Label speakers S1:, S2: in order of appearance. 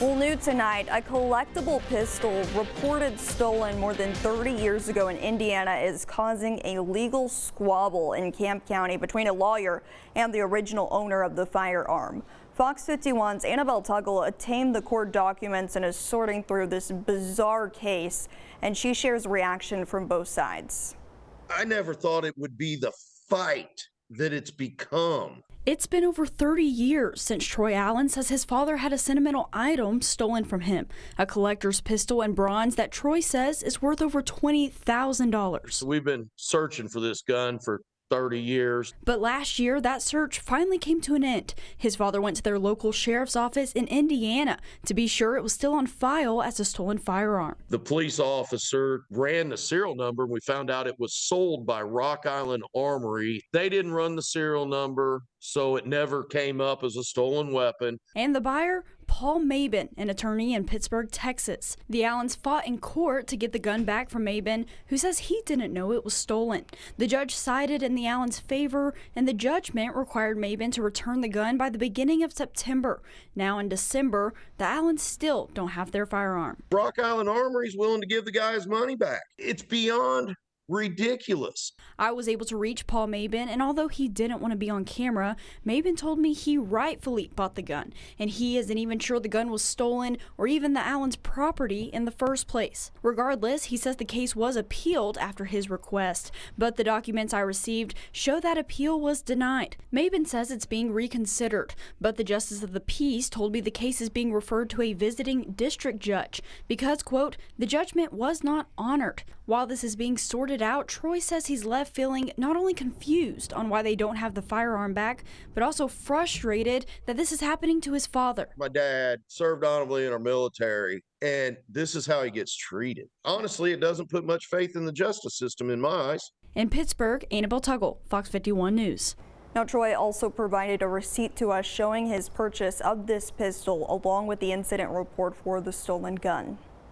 S1: Well, new tonight, a collectible pistol reported stolen more than 30 years ago in Indiana is causing a legal squabble in Camp County between a lawyer and the original owner of the firearm. Fox 51's Annabelle Tuggle obtained the court documents and is sorting through this bizarre case, and she shares reaction from both sides.
S2: I never thought it would be the fight that it's become.
S3: It's been over 30 years since Troy Allen says his father had a sentimental item stolen from him, a collector's pistol in bronze that Troy says is worth over $20,000.
S2: We've been searching for this gun for 30 years.
S3: But last year, that search finally came to an end. His father went to their local sheriff's office in Indiana to be sure it was still on file as a stolen firearm.
S2: The police officer ran the serial number and we found out it was sold by Rock Island Armory. They didn't run the serial number, so it never came up as a stolen weapon.
S3: And the buyer? Paul Mabin, an attorney in Pittsburgh, Texas. The Allens fought in court to get the gun back from Mabin, who says he didn't know it was stolen. The judge sided in the Allens' favor, and the judgment required Mabin to return the gun by the beginning of September. Now in December, the Allens still don't have their firearm.
S2: Rock Island Armory is willing to give the guy his money back. It's beyond ridiculous.
S3: I was able to reach Paul Mabin, and although he didn't want to be on camera, Mabin told me he rightfully bought the gun, and he isn't even sure the gun was stolen or even the Allens' property in the first place. Regardless, he says the case was appealed after his request, but the documents I received show that appeal was denied. Mabin says it's being reconsidered, but the Justice of the Peace told me the case is being referred to a visiting district judge because, quote, the judgment was not honored. While this is being sorted out, Troy says he's left feeling not only confused on why they don't have the firearm back, but also frustrated that this is happening to his father.
S2: My dad served honorably in our military, and this is how he gets treated. Honestly, it doesn't put much faith in the justice system in my eyes.
S3: In Pittsburgh, Annabelle Tuggle, Fox 51 News.
S1: Now, Troy also provided a receipt to us showing his purchase of this pistol along with the incident report for the stolen gun.